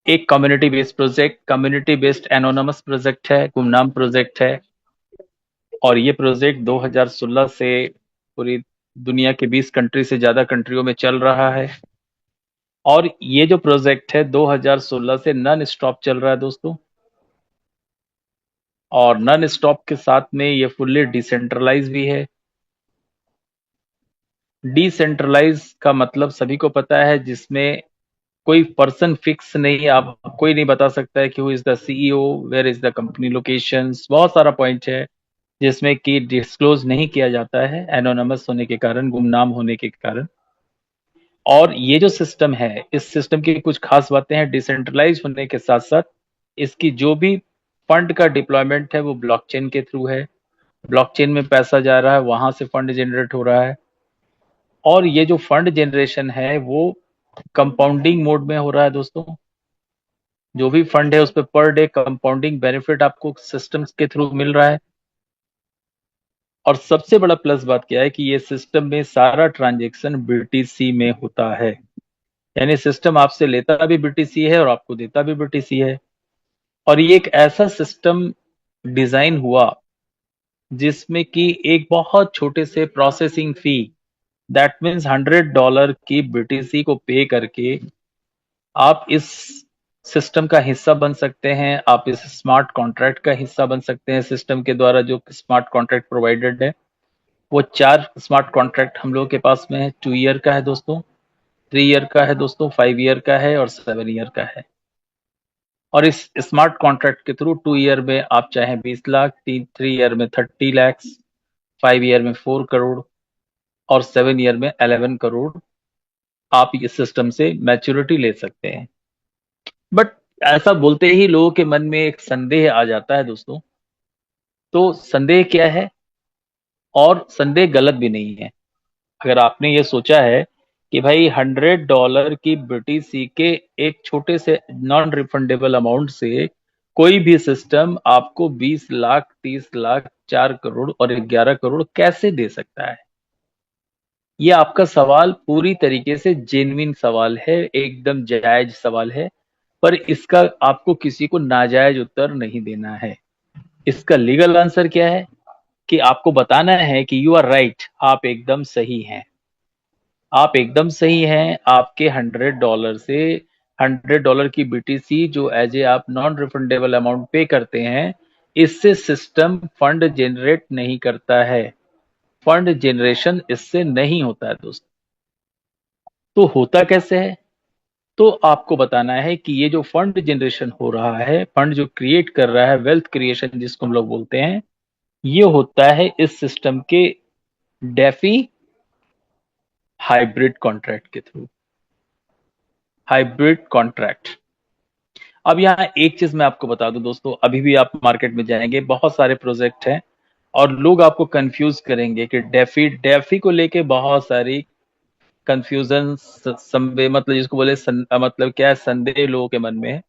एक community based anonymous project है, गुमनाम प्रोजेक्ट है। और ये प्रोजेक्ट 2016 से पूरी दुनिया के 20 कंट्री से ज्यादा कंट्रियों में चल रहा है। और ये जो प्रोजेक्ट है 2016 से नॉन स्टॉप चल रहा है दोस्तों। और नॉन स्टॉप के साथ में ये फुल्ली डिसेंट्रलाइज भी है। डिसेंट्रलाइज का मतलब सभी को पता है, जिसमें कोई पर्सन फिक्स नहीं, आप कोई नहीं बता सकता है कि who is the CEO, where is the company locations, बहुत सारा पॉइंट है जिसमें कि डिस्क्लोज नहीं किया जाता है एनोनमस होने के कारण, गुमनाम होने के कारण। और ये जो सिस्टम है, इस सिस्टम की कुछ खास बातें हैं। डिसेंट्रलाइज होने के साथ साथ इसकी जो भी फंड का डिप्लॉयमेंट है वो ब्लॉकचेन के थ्रू है। ब्लॉकचेन में पैसा जा रहा है, वहां से फंड जनरेट हो रहा है। और ये जो फंड जनरेशन है वो कंपाउंडिंग मोड में हो रहा है दोस्तों। जो भी फंड है उस पर डे कंपाउंडिंग बेनिफिट आपको सिस्टम्स के थ्रू मिल रहा है। और सबसे बड़ा प्लस बात क्या है कि ये सिस्टम में सारा ट्रांजेक्शन बीटीसी में होता है। यानी सिस्टम आपसे लेता भी बीटीसी है और आपको देता भी बीटीसी है। और ये एक ऐसा सिस्टम डिजाइन हुआ जिसमें कि एक बहुत छोटे से प्रोसेसिंग फी, दैट मीन्स $100 की बीटीसी को पे करके आप इस सिस्टम का हिस्सा बन सकते हैं। आप इस स्मार्ट कॉन्ट्रैक्ट का हिस्सा बन सकते हैं। सिस्टम के द्वारा जो स्मार्ट कॉन्ट्रैक्ट प्रोवाइडेड है, वो 4 स्मार्ट कॉन्ट्रैक्ट हम लोगों के पास में है। 2 ईयर का है दोस्तों, 3 ईयर का है दोस्तों, 5 ईयर का है और 7 ईयर का है। और इस स्मार्ट कॉन्ट्रैक्ट के थ्रू 2 ईयर में आप चाहे 20 लाख, 3 ईयर में 30 लैक्स, 5 ईयर में 4 करोड़ और 7 ईयर में 11 करोड़ आप इस सिस्टम से मैच्योरिटी ले सकते हैं। बट ऐसा बोलते ही लोगों के मन में एक संदेह आ जाता है दोस्तों। तो संदेह क्या है? और संदेह गलत भी नहीं है। अगर आपने ये सोचा है कि भाई $100 की बीटीसी के एक छोटे से नॉन रिफंडेबल अमाउंट से कोई भी सिस्टम आपको 20 लाख, 30 लाख, 4 करोड़ और 11 करोड़ कैसे दे सकता है? ये आपका सवाल पूरी तरीके से जेन्युइन सवाल है, एकदम जायज सवाल है। पर इसका आपको किसी को नाजायज उत्तर नहीं देना है। इसका लीगल आंसर क्या है कि आपको बताना है कि यू आर राइट, आप एकदम सही हैं। आप एकदम सही हैं। आपके $100 की बीटीसी जो एज ए आप नॉन रिफंडेबल अमाउंट पे करते हैं, इससे सिस्टम फंड जनरेट नहीं करता है। फंड जनरेशन इससे नहीं होता है दोस्तों। तो होता कैसे है? तो आपको बताना है कि ये जो फंड जनरेशन हो रहा है, फंड जो क्रिएट कर रहा है, वेल्थ क्रिएशन जिसको हम लोग बोलते हैं, ये होता है इस सिस्टम के डेफी हाइब्रिड कॉन्ट्रैक्ट के थ्रू। Hybrid contract. अब यहाँ एक चीज मैं आपको बता दूं दोस्तों, अभी भी आप मार्केट में जाएंगे, बहुत सारे प्रोजेक्ट हैं और लोग आपको कंफ्यूज करेंगे कि डेफी डेफी को लेके बहुत सारी कंफ्यूजन, मतलब जिसको बोले मतलब क्या है, संदेह लोगों के मन में है।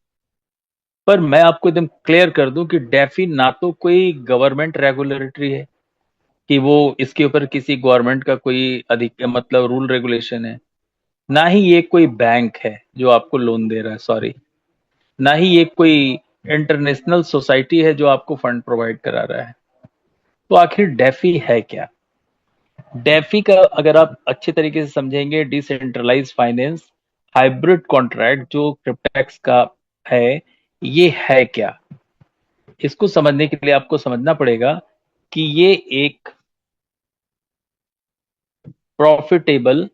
पर मैं आपको एकदम क्लियर कर दूं कि डेफी ना तो कोई गवर्नमेंट रेगुलेटरी है कि वो इसके ऊपर किसी गवर्नमेंट का कोई अधिक मतलब रूल रेगुलेशन है। ना ही ये कोई बैंक है जो आपको लोन दे रहा है, सॉरी। ना ही ये कोई इंटरनेशनल सोसाइटी है जो आपको फंड प्रोवाइड करा रहा है। तो आखिर डेफी है क्या? डेफी का अगर आप अच्छे तरीके से समझेंगे, डिसेंट्रलाइज फाइनेंस हाइब्रिड कॉन्ट्रैक्ट जो क्रिप्टेक्स का है, ये है क्या? इसको समझने के लिए आपको समझना पड़ेगा कि ये एक प्रॉफिटेबल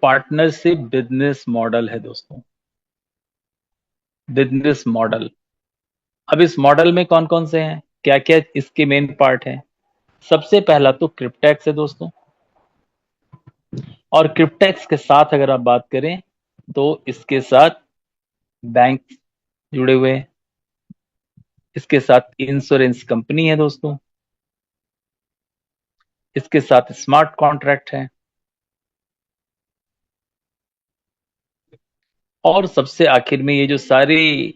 पार्टनरशिप बिजनेस मॉडल है दोस्तों। Business model. अब इस मॉडल में कौन कौन से हैं, क्या क्या इसके मेन पार्ट हैं? सबसे पहला तो क्रिप्टेक्स है दोस्तों। और क्रिप्टेक्स के साथ अगर आप बात करें तो इसके साथ बैंक जुड़े हुए हैं। इसके साथ इंश्योरेंस कंपनी है दोस्तों। इसके साथ स्मार्ट कॉन्ट्रैक्ट है। और सबसे आखिर में ये जो सारी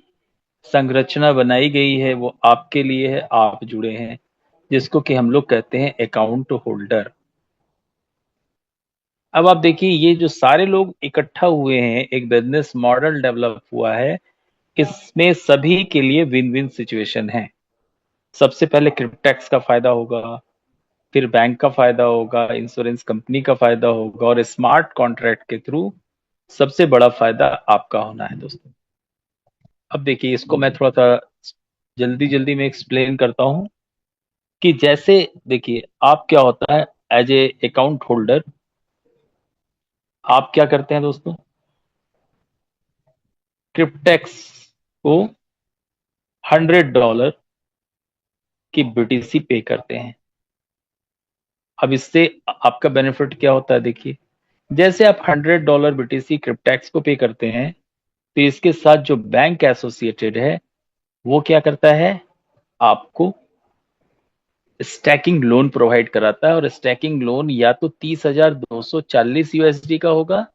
संरचना बनाई गई है वो आपके लिए है, आप जुड़े हैं, जिसको कि हम लोग कहते हैं अकाउंट होल्डर। अब आप देखिए, ये जो सारे लोग इकट्ठा हुए हैं, एक बिजनेस मॉडल डेवलप हुआ है, इसमें सभी के लिए विन विन सिचुएशन है। सबसे पहले क्रिप्टेक्स का फायदा होगा, फिर बैंक का फायदा होगा, इंश्योरेंस कंपनी का फायदा होगा, और स्मार्ट कॉन्ट्रैक्ट के थ्रू सबसे बड़ा फायदा आपका होना है दोस्तों। अब देखिए, इसको मैं थोड़ा सा जल्दी जल्दी में एक्सप्लेन करता हूं कि जैसे देखिए, आप क्या होता है, एज ए अकाउंट होल्डर आप क्या करते हैं दोस्तों, क्रिप्टेक्स को $100 की बीटीसी पे करते हैं। अब इससे आपका बेनिफिट क्या होता है, देखिए, जैसे आप $100 बीटीसी क्रिप्टेक्स को पे करते हैं, तो इसके साथ जो बैंक एसोसिएटेड है वो क्या करता है, आपको स्टैकिंग लोन प्रोवाइड कराता है। और स्टैकिंग लोन या तो 30,240 USD का होगा,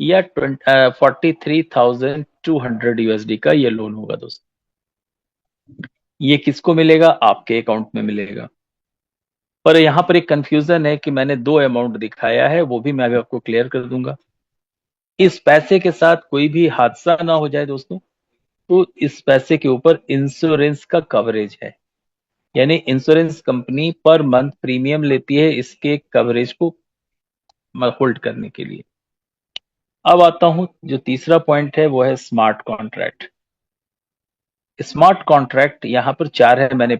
या 43,200 USD का ये लोन होगा दोस्तों। ये किसको मिलेगा, आपके अकाउंट में मिलेगा। पर यहाँ पर एक कंफ्यूजन है कि मैंने दो अमाउंट दिखाया है, वो भी मैं अभी आपको क्लियर कर दूंगा। इस पैसे के साथ कोई भी हादसा ना हो जाए दोस्तों, तो इस पैसे के ऊपर इंश्योरेंस का कवरेज है, यानी insurance company per month premium लेती है इसके कवरेज को होल्ड करने के लिए। अब आता हूं, जो तीसरा पॉइंट है वो है स्मार्ट कॉन्ट्रैक्ट। स्मार्ट कॉन्ट्रैक्ट यहाँ पर चार है, मैंने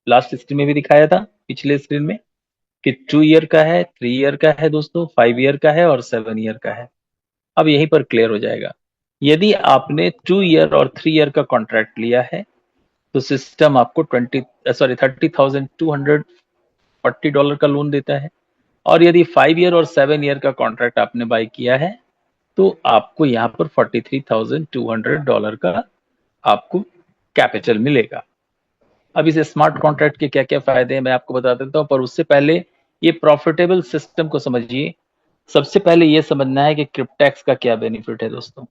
लास्ट स्क्रीन में भी दिखाया था, पिछले स्क्रीन में, कि 2 ईयर का है, 3 ईयर का है दोस्तों, 5 ईयर का है और 7 ईयर का है। अब यहीं पर क्लियर हो जाएगा। यदि आपने 2 ईयर और 3 ईयर का कॉन्ट्रैक्ट लिया है, तो सिस्टम आपको 30,240 का लोन देता है। और यदि 5 ईयर और 7 ईयर का कॉन्ट्रैक्ट आपने बाय किया है, तो आपको यहाँ पर $43,200 का आपको कैपिटल मिलेगा। अब इस स्मार्ट कॉन्ट्रैक्ट के क्या क्या फायदे हैं मैं आपको बता देता हूँ, पर उससे पहले ये प्रॉफिटेबल सिस्टम को समझिए। सबसे पहले ये समझना है कि क्रिप्टेक्स का क्या बेनिफिट है दोस्तों,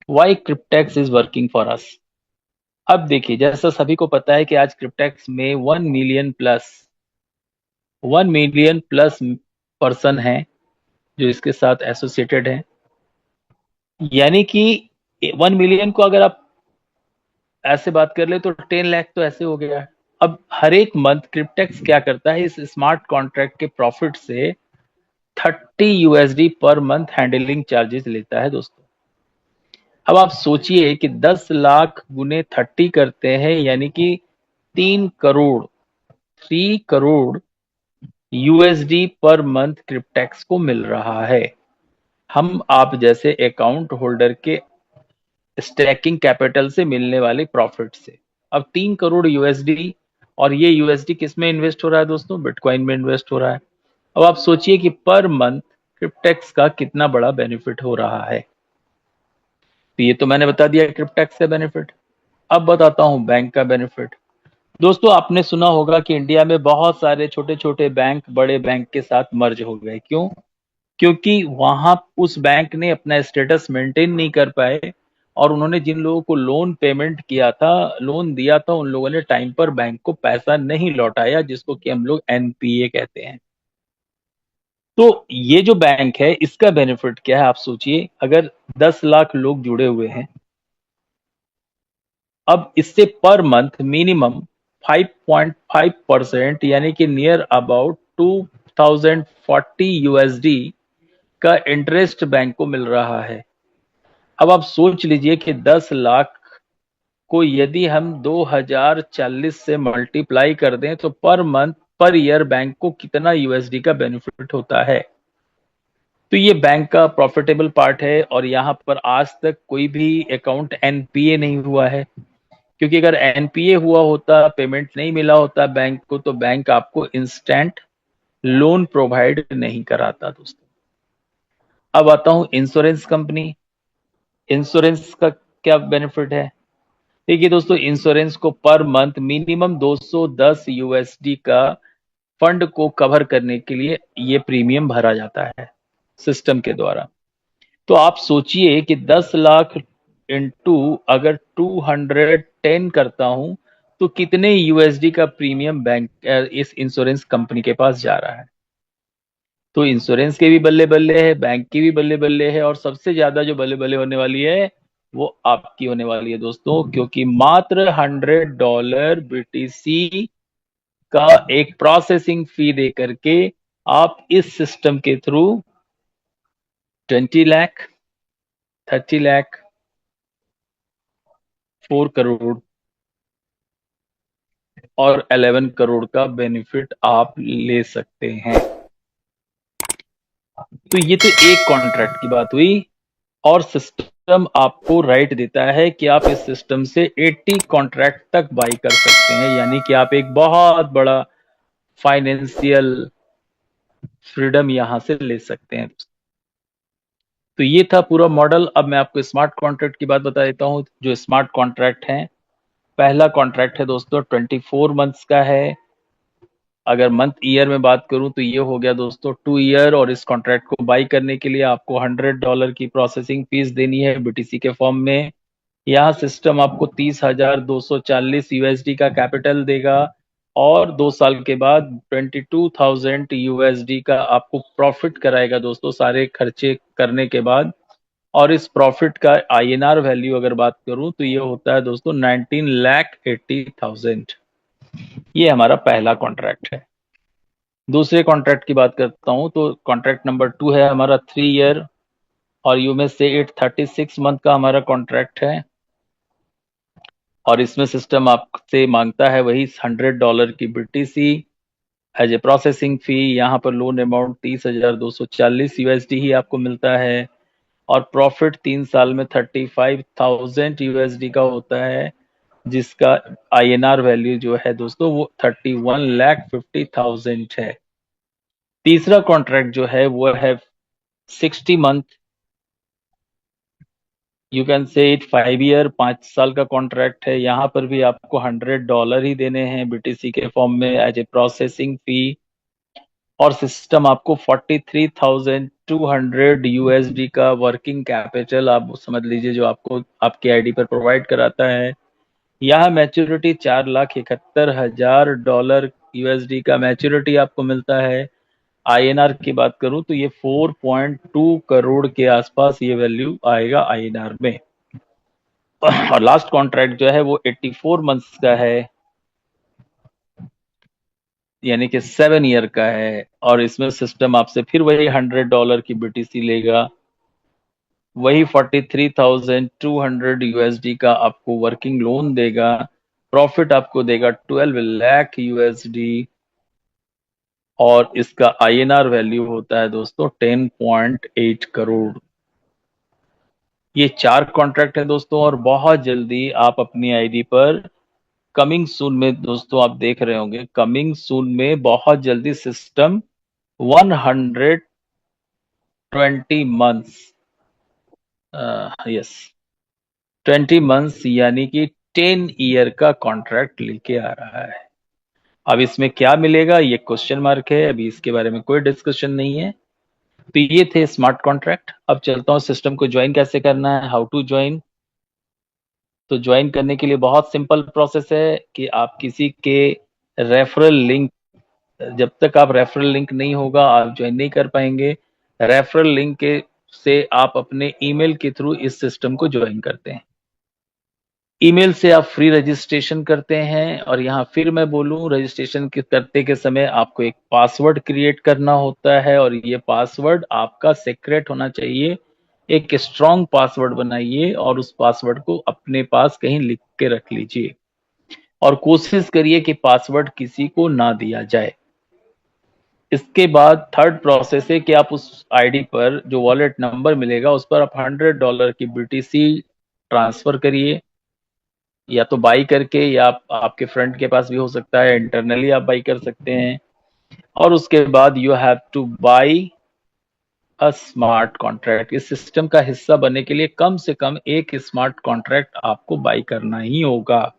why Cryptex is working for us. अब देखिए, जैसा सभी को पता है कि आज क्रिप्टेक्स में 1 मिलियन प्लस पर्सन है जो इसके साथ एसोसिएटेड है। यानी कि 1 मिलियन को अगर आप ऐसे बात कर ले तो 10 लाख तो ऐसे हो गया है। अब हर एक मंथ क्रिप्टेक्स क्या करता है, इस स्मार्ट कॉन्ट्रैक्ट के प्रॉफिट से 30 USD पर मंथ हैंडलिंग चार्जेस लेता है दोस्तों। अब आप सोचिए कि 10 लाख गुने 30 करते हैं, यानी कि 3 करोड़, 3 करोड़ USD पर मंथ क्रिप्टेक्स को मिल रहा है, हम आप जैसे अकाउंट होल्डर के स्टैकिंग कैपिटल से मिलने वाले प्रॉफिट से। अब 3 करोड़ USD, और ये यूएसडी किस में इन्वेस्ट हो रहा है दोस्तों, बिटकॉइन में इन्वेस्ट हो रहा है। अब आप सोचिए कि पर मंथ क्रिप्टेक्स का कितना बड़ा बेनिफिट हो रहा है। तो ये तो मैंने बता दिया क्रिप्टेक्स का बेनिफिट। अब बताता हूं बैंक का बेनिफिट। दोस्तों, आपने सुना होगा कि इंडिया में बहुत सारे छोटे छोटे बैंक बड़े बैंक के साथ मर्ज हो गए। क्यों? क्योंकि वहां उस बैंक ने अपना स्टेटस मेंटेन नहीं कर पाए, और उन्होंने जिन लोगों को लोन पेमेंट किया था, लोन दिया था, उन लोगों ने टाइम पर बैंक को पैसा नहीं लौटाया, जिसको कि हम लोग एनपीए कहते हैं। तो ये जो बैंक है, इसका बेनिफिट क्या है, आप सोचिए। अगर 10 लाख लोग जुड़े हुए हैं, अब इससे पर मंथ मिनिमम 5.5%, यानी कि नियर अबाउट 2040 USD का इंटरेस्ट बैंक को मिल रहा है। अब आप सोच लीजिए कि 10 लाख को यदि हम 2040 से मल्टीप्लाई कर दें, तो per month, per year bank को कितना यूएसडी का बेनिफिट होता है। तो ये बैंक का प्रॉफिटेबल पार्ट है, और यहाँ पर आज तक कोई भी अकाउंट एनपीए नहीं हुआ है। क्योंकि अगर एनपीए हुआ होता, पेमेंट नहीं मिला होता बैंक को, तो बैंक आपको इंस्टेंट लोन प्रोवाइड नहीं कराता दोस्तों। अब आता हूं इंश्योरेंस कंपनी। इंश्योरेंस का क्या बेनिफिट है? देखिए दोस्तों, इंश्योरेंस को पर मंथ मिनिमम 210 USD का फंड को कवर करने के लिए ये प्रीमियम भरा जाता है सिस्टम के द्वारा। तो आप सोचिए कि 10 लाख इंटू अगर 210 करता हूं, तो कितने यूएसडी का प्रीमियम बैंक इस इंश्योरेंस कंपनी के पास जा रहा है। तो इंश्योरेंस के भी बल्ले बल्ले है, बैंक की भी बल्ले बल्ले है, और सबसे ज्यादा जो बल्ले बल्ले होने वाली है वो आपकी होने वाली है दोस्तों, क्योंकि मात्र $100 BTC का एक प्रोसेसिंग फी दे करके आप इस सिस्टम के थ्रू 20 लाख, 30 लाख, 4 करोड़ और 11 करोड़ का बेनिफिट आप ले सकते हैं। तो ये तो एक कॉन्ट्रैक्ट की बात हुई। और सिस्टम आपको राइट देता है कि आप इस सिस्टम से 80 कॉन्ट्रैक्ट तक बाई कर सकते हैं, यानी कि आप एक बहुत बड़ा फाइनेंशियल फ्रीडम यहां से ले सकते हैं। तो ये था पूरा मॉडल। अब मैं आपको स्मार्ट कॉन्ट्रैक्ट की बात बता देता हूं। जो स्मार्ट कॉन्ट्रैक्ट है, पहला कॉन्ट्रैक्ट है दोस्तों 24 मंथ्स का है। अगर मंथ ईयर में बात करूं तो ये हो गया दोस्तों 2 ईयर, और इस कॉन्ट्रैक्ट को बाई करने के लिए आपको $100 की प्रोसेसिंग फीस देनी है बीटीसी के फॉर्म में। यहाँ सिस्टम आपको 30,240 यूएसडी का कैपिटल देगा, और 2 साल के बाद 22,000 यूएसडी का आपको प्रॉफिट कराएगा दोस्तों, सारे खर्चे करने के बाद। और इस प्रॉफिट का आईएनआर वैल्यू अगर बात करूं तो ये होता है दोस्तों 19,80,000। ये हमारा पहला कॉन्ट्रैक्ट है। दूसरे कॉन्ट्रैक्ट की बात करता हूं तो कॉन्ट्रैक्ट नंबर 2 है हमारा 3 ईयर, और यू में से 36 मंथ का हमारा कॉन्ट्रैक्ट है। और इसमें सिस्टम आपसे मांगता है वही $100 की BTC as a processing fee. यहाँ पर लोन अमाउंट 30,240 यूएसडी ही आपको मिलता है, और प्रॉफिट 3 साल में 35,000 यूएसडी का होता है, जिसका आईएनआर वैल्यू जो है दोस्तों वो 31,50,000 है। तीसरा कॉन्ट्रैक्ट जो है वो है 60 month, you can say it 5 year, 5 साल का कॉन्ट्रैक्ट है। यहाँ पर भी आपको $100 ही देने हैं बीटीसी के फॉर्म में एज ए प्रोसेसिंग फी, और सिस्टम आपको 43,200 यूएसडी का वर्किंग कैपिटल आप समझ लीजिए जो आपको आपके आईडी पर प्रोवाइड कराता है। यहाँ मैच्योरिटी $4,71,000 यूएसडी का मैच्योरिटी आपको मिलता है। आईएनआर की बात करूं तो ये 4.2 करोड़ के आसपास ये वैल्यू आएगा आईएनआर में। और लास्ट कॉन्ट्रैक्ट जो है वो 84 मंथ्स का है, यानी कि 7 ईयर का है, और इसमें सिस्टम आपसे फिर वही $100 की बीटीसी लेगा, वही 43,200 यूएसडी का आपको वर्किंग लोन देगा, प्रॉफिट आपको देगा 12 लाख यूएसडी, और इसका आईएनआर वैल्यू होता है दोस्तों 10.8 करोड़। ये 4 कॉन्ट्रैक्ट है दोस्तों, और बहुत जल्दी आप अपनी आईडी पर कमिंग सून में दोस्तों आप देख रहे होंगे, कमिंग सून में बहुत जल्दी सिस्टम 120 मंथ्स, यस 20 मंथ्स यानी कि 10 ईयर का कॉन्ट्रैक्ट लेके आ रहा है। अब इसमें क्या मिलेगा ये क्वेश्चन मार्क है, अभी इसके बारे में कोई डिस्कशन नहीं है। तो ये थे स्मार्ट कॉन्ट्रैक्ट। अब चलता हूँ सिस्टम को ज्वाइन कैसे करना है, हाउ टू ज्वाइन। तो ज्वाइन करने के लिए बहुत सिंपल प्रोसेस है कि आप किसी के रेफरल लिंक, जब तक आप रेफरल लिंक नहीं होगा आप ज्वाइन नहीं कर पाएंगे। रेफरल लिंक के से आप अपने ईमेल के थ्रू इस सिस्टम को ज्वाइन करते हैं। ईमेल से आप फ्री रजिस्ट्रेशन करते हैं, और यहाँ फिर मैं बोलूं रजिस्ट्रेशन करते के समय आपको एक पासवर्ड क्रिएट करना होता है, और ये पासवर्ड आपका सीक्रेट होना चाहिए। एक स्ट्रॉन्ग पासवर्ड बनाइए और उस पासवर्ड को अपने पास कहीं लिख के रख लीजिए, और कोशिश करिए कि पासवर्ड किसी को ना दिया जाए। इसके बाद थर्ड प्रोसेस है कि आप उस आईडी पर जो वॉलेट नंबर मिलेगा उस पर आप $100 की बीटीसी ट्रांसफर करिए, या तो बाई करके, या आपके फ्रेंड के पास भी हो सकता है, इंटरनली आप बाई कर सकते हैं। और उसके बाद you have two by a smart contract. इस सिस्टम का हिस्सा बनने के लिए कम से कम एक स्मार्ट कॉन्ट्रैक्ट आपको बाई करना ही होगा।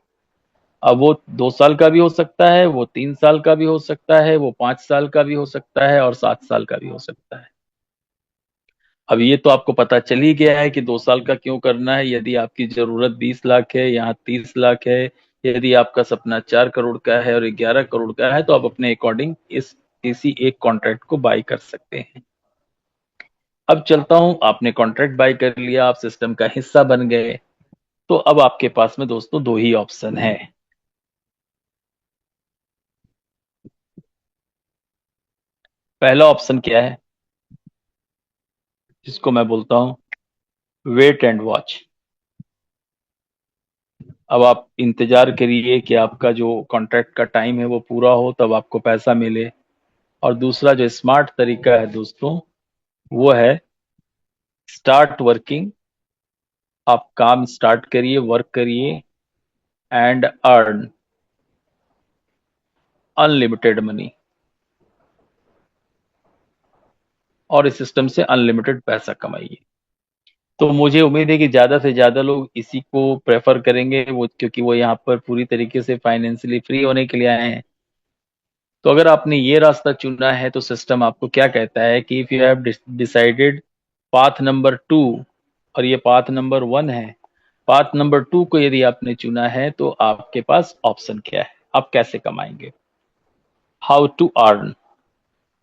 अब वो 2 साल का भी हो सकता है, वो 3 साल का भी हो सकता है, वो 5 साल का भी हो सकता है, और 7 साल का भी हो सकता है। अब ये तो आपको पता चल ही गया है कि 2 साल का क्यों करना है। यदि आपकी जरूरत 20 लाख है, यहाँ 30 लाख है, यदि आपका सपना 4 करोड़ का है और 11 करोड़ का है, तो आप अपने अकॉर्डिंग इस किसी एक कॉन्ट्रैक्ट को बाय कर सकते हैं। अब चलता हूं, आपने कॉन्ट्रैक्ट बाय कर लिया, आप सिस्टम का हिस्सा बन गए, तो अब आपके पास में दोस्तों दो ही ऑप्शन है। पहला ऑप्शन क्या है, जिसको मैं बोलता हूं वेट एंड वॉच। अब आप इंतजार करिए कि आपका जो कॉन्ट्रैक्ट का टाइम है वो पूरा हो, तब आपको पैसा मिले। और दूसरा जो स्मार्ट तरीका है दोस्तों, वो है स्टार्ट वर्किंग। आप काम स्टार्ट करिए, वर्क करिए, एंड अर्न अनलिमिटेड मनी, और इस सिस्टम से अनलिमिटेड पैसा कमाइए। तो मुझे उम्मीद है कि ज्यादा से ज्यादा लोग इसी को प्रेफर करेंगे, वो क्योंकि वो यहाँ पर पूरी तरीके से फाइनेंशियली फ्री होने के लिए आए हैं। तो अगर आपने ये रास्ता चुना है, तो सिस्टम आपको क्या कहता है कि if you have decided path number 2, और ये पाथ नंबर 1 है, पाथ नंबर 2 को यदि आपने चुना है, तो आपके पास ऑप्शन क्या है, आप कैसे कमाएंगे, हाउ टू अर्न,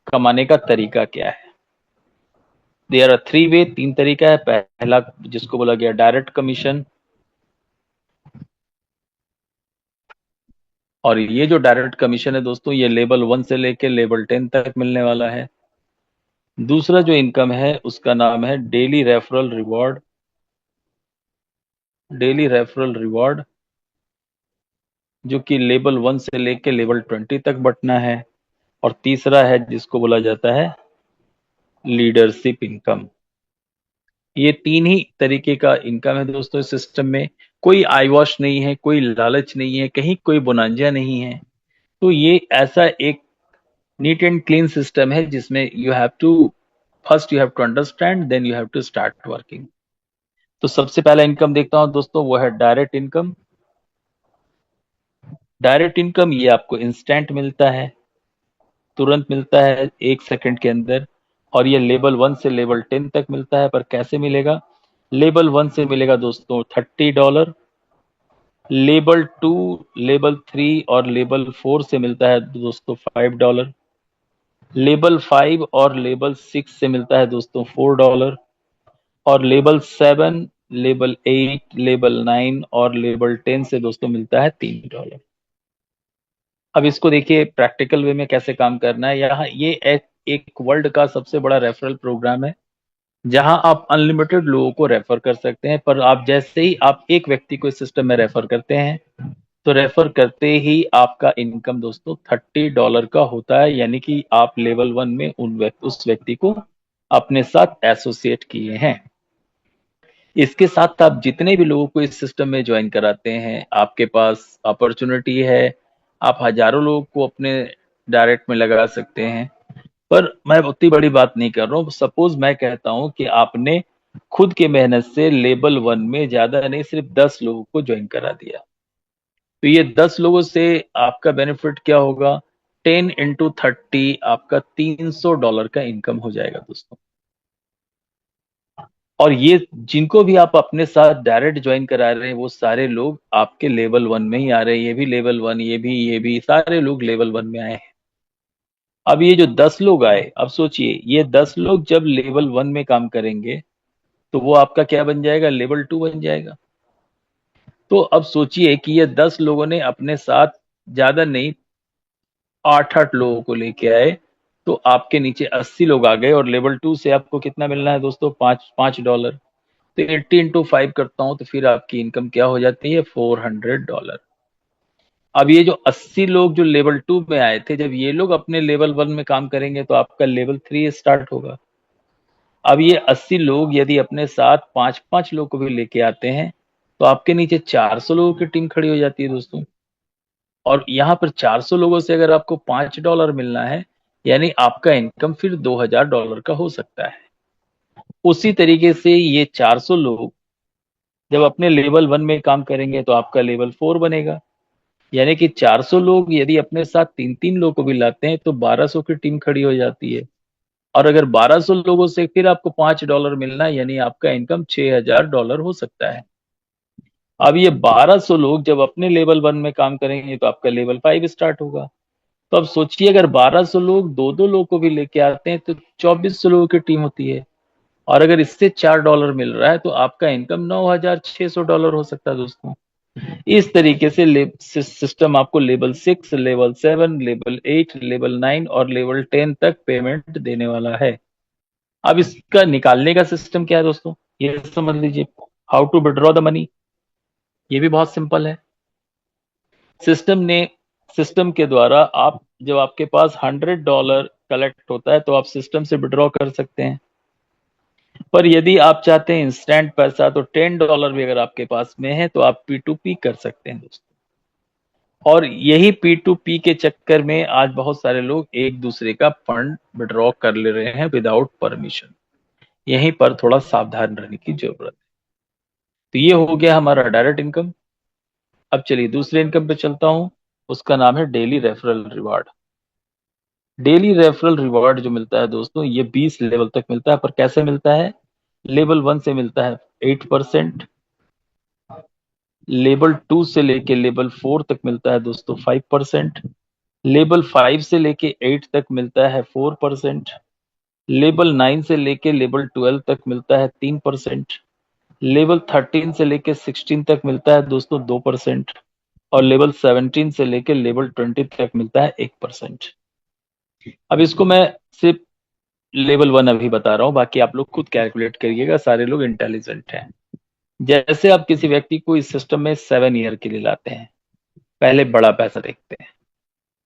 कमाने का तरीका क्या है। देयर आर 3 वे, 3 तरीका है। पहला जिसको बोला गया डायरेक्ट कमीशन, और ये जो डायरेक्ट कमीशन है दोस्तों, ये लेवल 1 से लेके लेवल 10 तक मिलने वाला है। दूसरा जो इनकम है उसका नाम है daily referral reward, daily referral reward, जो कि लेवल 1 से लेके लेवल 20 तक बंटना है। और तीसरा है जिसको बोला जाता है लीडरशिप इनकम। ये तीन ही तरीके का इनकम है दोस्तों इस सिस्टम में। कोई आई वॉश नहीं है, कोई लालच नहीं है, कहीं कोई बोनांजा नहीं है। तो ये ऐसा एक नीट एंड क्लीन सिस्टम है जिसमें you have to first you have to understand, then you have to start working. तो सबसे पहला इनकम देखता हूं दोस्तों, वो है डायरेक्ट इनकम। डायरेक्ट इनकम ये आपको इंस्टेंट मिलता है, तुरंत मिलता है 1 सेकंड के अंदर। और ये लेवल 1 से लेवल 10 तक मिलता है। पर कैसे मिलेगा, लेवल 1 से मिलेगा दोस्तों $30, लेवल 2, लेवल 3 और लेवल 4 से मिलता है दोस्तों $5, लेवल 5 और लेवल 6 से मिलता है दोस्तों $4, और लेवल 7, लेवल 8, लेवल 9 और लेवल 10 से दोस्तों मिलता है $3। अब इसको देखिए प्रैक्टिकल वे में कैसे काम करना है। यहाँ ये एक वर्ल्ड का सबसे बड़ा रेफरल प्रोग्राम है, जहां आप अनलिमिटेड लोगों को रेफर कर सकते हैं। पर आप जैसे ही आप एक व्यक्ति को इस सिस्टम में रेफर करते हैं, तो रेफर करते ही आपका इनकम दोस्तों $30 का होता है। यानी कि आप लेवल 1 में उस व्यक्ति को अपने साथ एसोसिएट किए हैं। इसके साथ आप जितने भी लोगों को इस सिस्टम में ज्वाइन कराते हैं, आपके पास अपॉर्चुनिटी है, आप हजारों लोगों को अपने डायरेक्ट में लगा सकते हैं। पर मैं उतनी बड़ी बात नहीं कर रहा हूँ। सपोज मैं कहता हूं कि आपने खुद के मेहनत से लेवल 1 में ज्यादा नहीं, सिर्फ 10 लोगों को ज्वाइन करा दिया, तो ये 10 लोगों से आपका बेनिफिट क्या होगा, 10 into 30 आपका $300 का इनकम हो जाएगा दोस्तों। और ये जिनको भी आप अपने साथ डायरेक्ट ज्वाइन करा रहे हैं, वो सारे लोग आपके लेवल 1 में ही आ रहे हैं। ये भी लेवल 1, ये भी सारे लोग लेवल 1 में आए हैं। अब ये जो 10 लोग आए, अब सोचिए ये 10 लोग जब लेवल 1 में काम करेंगे, तो वो आपका क्या बन जाएगा, लेवल 2 बन जाएगा। तो अब सोचिए कि ये 10 लोगों ने अपने साथ ज्यादा नहीं 8 8 लोगों को लेके आए, तो आपके नीचे 80 लोग आ गए। और लेवल 2 से आपको कितना मिलना है दोस्तों, $5 तो 80 into 5 करता हूं, तो फिर आपकी इनकम क्या हो जाती है, $400। अब ये जो 80 लोग जो लेवल 2 में आए थे, जब ये लोग अपने लेवल 1 में काम करेंगे, तो आपका लेवल 3 स्टार्ट होगा। अब ये 80 लोग यदि अपने साथ 5 5 लोग को भी लेके आते हैं, तो आपके नीचे 400 लोगों की टीम खड़ी हो जाती है दोस्तों। और यहाँ पर 400 लोगों से अगर आपको $5 मिलना है, यानी आपका इनकम फिर $2000 का हो सकता है। उसी तरीके से ये 400 लोग जब अपने लेवल 1 में काम करेंगे, तो आपका लेवल 4 बनेगा। यानी कि 400 लोग यदि अपने साथ 3 3 लोग को भी लाते हैं, तो 1200 की टीम खड़ी हो जाती है। और अगर 1200 लोगों से फिर आपको $5 मिलना है, यानी आपका इनकम $6000 हो सकता है। अब ये 1200 लोग जब अपने लेवल 1 में काम करेंगे, तो आपका लेवल 5 स्टार्ट होगा। तो अब सोचिए अगर 1200 लोग दो दो लोग को भी लेके आते हैं तो 2400 लोगों की टीम होती है। और अगर इससे $4 मिल रहा है तो आपका इनकम $9600 हो सकता है दोस्तों। इस तरीके से सिस्टम आपको लेवल 6, लेवल 7, लेवल 8, लेवल 9 और लेवल 10 तक पेमेंट देने वाला है। अब इसका निकालने का सिस्टम क्या है दोस्तों, ये समझ लीजिए। How to withdraw the money, ये भी बहुत सिंपल है। सिस्टम ने सिस्टम के द्वारा आप जब आपके पास $100 कलेक्ट होता है तो आप सिस्टम से विड्रॉ कर सकते हैं। पर यदि आप चाहते हैं इंस्टेंट पैसा तो $10 भी अगर आपके पास में है तो आप P2P कर सकते हैं दोस्तों। और यही P2P के चक्कर में आज बहुत सारे लोग एक दूसरे का फंड विड्रॉ कर ले रहे हैं विदाउट परमिशन। यहीं पर थोड़ा सावधान रहने की जरूरत है। तो ये हो गया हमारा डायरेक्ट इनकम। अब चलिए दूसरे इनकम पे चलता हूं, उसका नाम है daily referral reward. Daily referral reward जो मिलता है दोस्तों ये 20 लेवल तक मिलता है। पर कैसे मिलता है, लेवल 1 से मिलता है 8%, लेवल 2 से लेके लेवल 4 तक मिलता है दोस्तों 5%, लेवल 5 से लेके 8 तक मिलता है 4%, लेवल 9 से लेके लेवल 12 तक मिलता है 3%, लेवल 13 से लेके 16 तक मिलता है दोस्तों 2%, और लेवल 17 से लेके लेवल 20 तक मिलता है 1%। अब इसको मैं सिर्फ लेवल 1 अभी बता रहा हूँ, बाकी आप लोग खुद कैलकुलेट करिएगा, सारे लोग इंटेलिजेंट हैं। जैसे आप किसी व्यक्ति को इस सिस्टम में 7 ईयर के लिए लाते हैं, पहले बड़ा पैसा देखते हैं।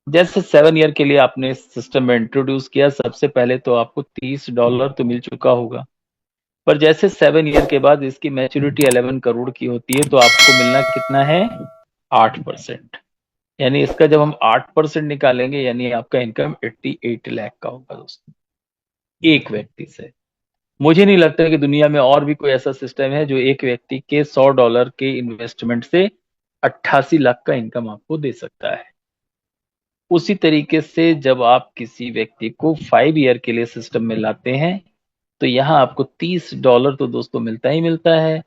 जैसे 7 ईयर के लिए आपने सिस्टम में इंट्रोड्यूस किया, सबसे पहले तो आपको $30 तो मिल चुका होगा। पर जैसे 7 ईयर के बाद इसकी मैच्योरिटी 11 करोड़ की होती है तो आपको मिलना कितना है, 8%। यानी इसका जब हम 8% निकालेंगे यानी आपका इनकम 88 लाख का होगा दोस्तों, एक व्यक्ति से। मुझे नहीं लगता कि दुनिया में और भी कोई ऐसा सिस्टम है जो एक व्यक्ति के $100 के इन्वेस्टमेंट से 88 लाख का इनकम आपको दे सकता है। उसी तरीके से जब आप किसी व्यक्ति को 5 ईयर के लिए सिस्टम में लाते हैं तो यहाँ आपको $30 तो दोस्तों मिलता ही मिलता है।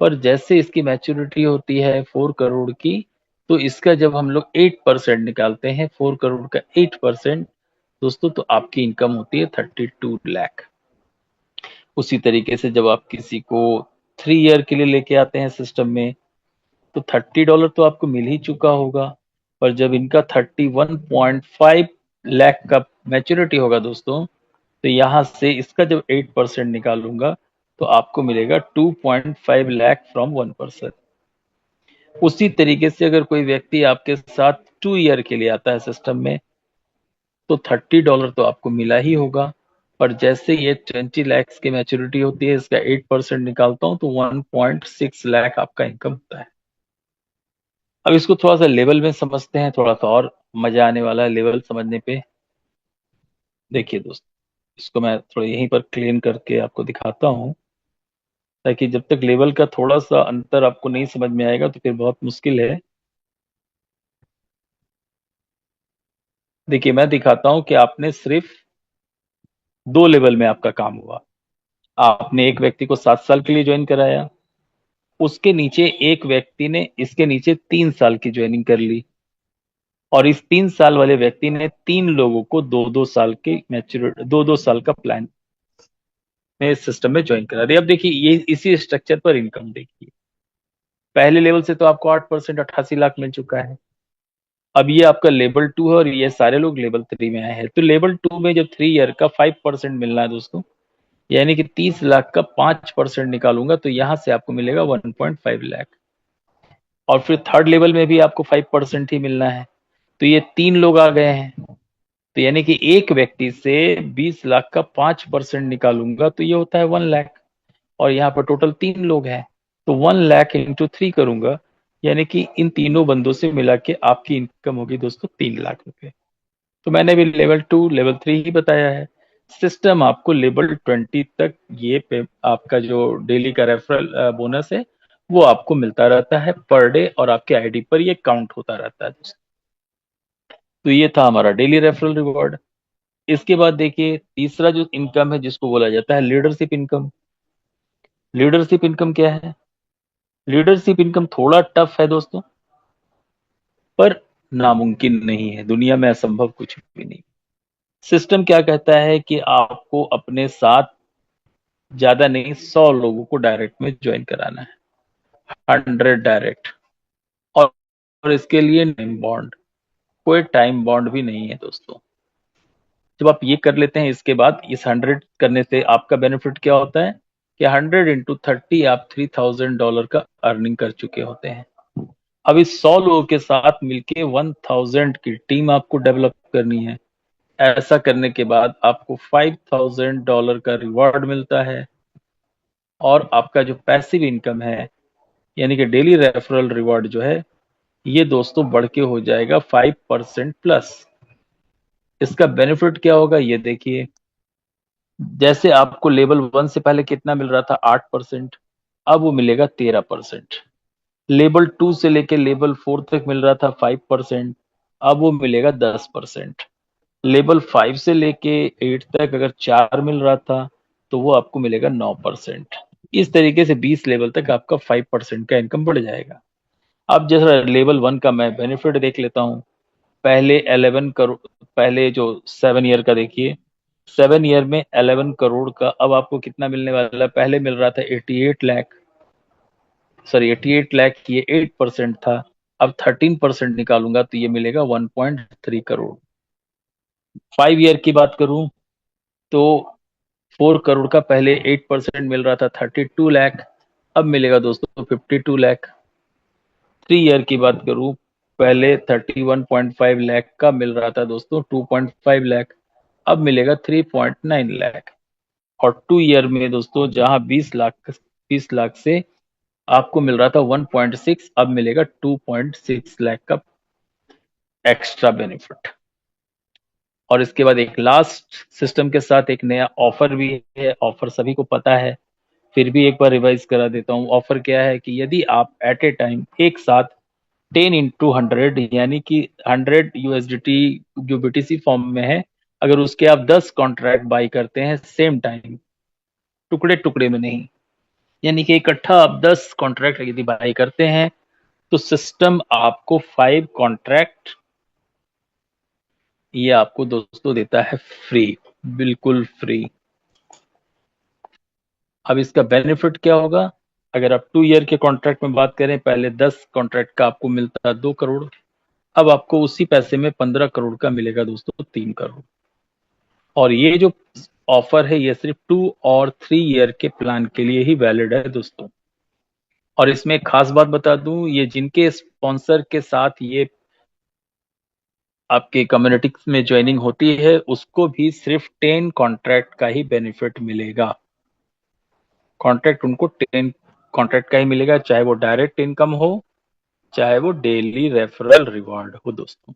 पर जैसे इसकी मैच्योरिटी होती है 4 करोड़ की, तो इसका जब हम लोग 8% निकालते हैं, 4 करोड़ का 8% दोस्तों, तो आपकी इनकम होती है 32 लाख। उसी तरीके से जब आप किसी को 3 ईयर के लिए लेके आते हैं सिस्टम में तो $30 तो आपको मिल ही चुका होगा। पर जब इनका 31.5 लाख का मैच्योरिटी होगा दोस्तों, तो यहां से इसका जब 8% निकालूंगा तो आपको मिलेगा 2.5 लाख फ्रॉम 1%। उसी तरीके से अगर कोई व्यक्ति आपके साथ 2 ईयर के लिए आता है सिस्टम में तो $30 तो आपको मिला ही होगा। पर जैसे ये 20 लाख की मैच्योरिटी होती है, इसका 8% निकालता हूं तो 1.6 लाख आपका इनकम होता है। अब इसको थोड़ा सा लेवल में समझते हैं, थोड़ा सा और मजा आने वाला है लेवल समझने पे। देखिए दोस्त, इसको मैं थोड़ा यहीं पर क्लीन करके आपको दिखाता हूँ, ताकि जब तक लेवल का थोड़ा सा अंतर आपको नहीं समझ में आएगा तो फिर बहुत मुश्किल है। देखिए मैं दिखाता हूँ कि आपने सिर्फ 2 लेवल में आपका काम हुआ। आपने एक व्यक्ति को 7 साल के लिए ज्वाइन कराया, उसके नीचे एक व्यक्ति ने इसके नीचे 3 साल की ज्वाइनिंग कर ली, और इस 3 साल वाले व्यक्ति ने 3 लोगों को 2-2 साल के मैच्योरिटी 2-2 साल का प्लान में इस सिस्टम में ज्वाइन करा दिया। अब देखिए ये इसी स्ट्रक्चर पर इनकम देखिए, पहले लेवल से तो आपको 8% 88 लाख मिल चुका है। अब ये आपका लेवल 2 है और ये सारे लोग लेवल 3 में आए हैं। तो लेवल 2 में जब 3 ईयर का 5% मिलना है दोस्तों, यानी कि 30 लाख का 5% निकालूंगा तो यहां से आपको मिलेगा 1.5 लाख। और फिर थर्ड लेवल में भी आपको 5% ही मिलना है, तो ये 3 लोग आ गए हैं। तो यानी कि एक व्यक्ति से 20 लाख का 5% निकालूंगा तो ये होता है 1 लाख। और यहाँ पर टोटल 3 लोग हैं, तो 1 लाख इंटू 3 करूंगा, यानी कि इन तीनों बंदों से मिला के आपकी इनकम होगी दोस्तों 3 लाख रुपए। तो मैंने भी लेवल 2 लेवल 3 ही बताया है। सिस्टम आपको लेवल 20 तक ये पे आपका जो डेली का रेफरल बोनस है वो आपको मिलता रहता है पर डे, और आपके आईडी पर ये काउंट होता रहता है दोस्तों। तो ये था हमारा डेली रेफरल रिवॉर्ड। इसके बाद देखिए तीसरा जो इनकम है जिसको बोला जाता है लीडरशिप इनकम। लीडरशिप इनकम क्या है, लीडरशिप इनकम थोड़ा टफ है दोस्तों, पर नामुमकिन नहीं है, दुनिया में असंभव कुछ भी नहीं। सिस्टम क्या कहता है कि आपको अपने साथ ज्यादा नहीं 100 लोगों को डायरेक्ट में ज्वाइन कराना है, 100 डायरेक्ट। और इसके लिए टाइम बॉन्ड, कोई टाइम बॉन्ड भी नहीं है दोस्तों। जब आप ये कर लेते हैं, इसके बाद इस 100 करने से आपका बेनिफिट क्या होता है कि 100 × 30 आप $3000 का अर्निंग कर चुके होते हैं। अब इस 100 लोगों के साथ मिलके 1000 की टीम आपको डेवलप करनी है। ऐसा करने के बाद आपको $5000 का रिवॉर्ड मिलता है। और आपका जो पैसिव इनकम है, यानी कि डेली रेफरल रिवॉर्ड जो है, ये दोस्तों बढ़ के हो जाएगा 5% प्लस। इसका बेनिफिट क्या होगा ये देखिए। जैसे आपको लेवल 1 से पहले कितना मिल रहा था, 8%, अब वो मिलेगा 13%। लेवल 2 से लेके लेवल 4 तक मिल रहा था 5%, अब वो मिलेगा 10%। लेवल 5 से लेके 8 तक अगर 4 मिल रहा था तो वो आपको मिलेगा 9%। इस तरीके से 20 लेवल तक आपका 5% का इनकम बढ़ जाएगा। अब जैसा लेवल 1 का मैं बेनिफिट देख लेता हूँ। पहले 11 करोड़, पहले जो 7 ईयर का देखिए, 7 ईयर में 11 करोड़ का अब आपको कितना मिलने वाला है। पहले मिल रहा था 88 लाख, सॉरी 88 लाख, ये 8% था। अब 13% निकालूंगा तो ये मिलेगा 1.3 करोड़। 5 ईयर की बात करूं तो 4 करोड़ का पहले 8% मिल रहा था 32 लाख, अब मिलेगा दोस्तों 52 लाख। 3 ईयर की बात करूं, पहले 31.5 लाख का मिल रहा था दोस्तों 2.5 लाख, अब मिलेगा 3.9 लाख। और 2 ईयर में दोस्तों जहां 20 लाख से आपको मिल रहा था 1.6, अब मिलेगा 2.6 लाख का एक्स्ट्रा बेनिफिट। और इसके बाद एक लास्ट सिस्टम के साथ एक नया ऑफर भी है। ऑफर सभी को पता है, फिर भी एक बार रिवाइज करा देता हूँ। ऑफर क्या है कि यदि आप एट ए टाइम एक साथ 10 × 100 यानी कि 100 USDT जो BTC फॉर्म में है, अगर उसके आप 10 कॉन्ट्रैक्ट बाई करते हैं सेम टाइम, टुकड़े टुकड़े में नहीं, यानी कि इकट्ठा आप 10 कॉन्ट्रैक्ट यदि बाई करते हैं तो सिस्टम आपको 5 कॉन्ट्रैक्ट ये आपको दोस्तों देता है फ्री, बिल्कुल फ्री। अब इसका बेनिफिट क्या होगा। अगर आप 2 ईयर के कॉन्ट्रैक्ट में बात करें, पहले 10 कॉन्ट्रैक्ट का आपको मिलता है 2 करोड़, अब आपको उसी पैसे में 15 करोड़ का मिलेगा दोस्तों 3 करोड़। और ये जो ऑफर है ये सिर्फ 2 और 3 ईयर के प्लान के लिए ही वैलिड है दोस्तों। और इसमें एक खास बात बता दूं, ये जिनके स्पॉन्सर के साथ ये आपके कम्युनिटी में ज्वाइनिंग होती है उसको भी सिर्फ 10 कॉन्ट्रैक्ट का ही बेनिफिट मिलेगा। कॉन्ट्रैक्ट उनको 10 कॉन्ट्रैक्ट का ही मिलेगा, चाहे वो डायरेक्ट इनकम हो, चाहे वो डेली रेफरल रिवॉर्ड हो दोस्तों।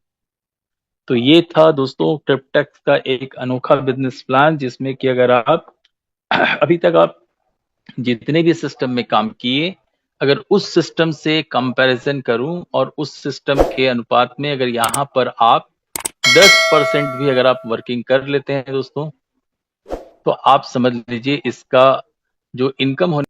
तो ये था दोस्तों क्रिप्टेक्स का एक अनोखा बिजनेस प्लान, जिसमें कि अगर आप अभी तक आप जितने भी सिस्टम में काम किए, अगर उस सिस्टम से कंपैरिजन करूं और उस सिस्टम के अनुपात में अगर यहाँ पर आप 10% भी अगर आप वर्किंग कर लेते हैं दोस्तों, तो आप समझ लीजिए इसका जो इनकम होने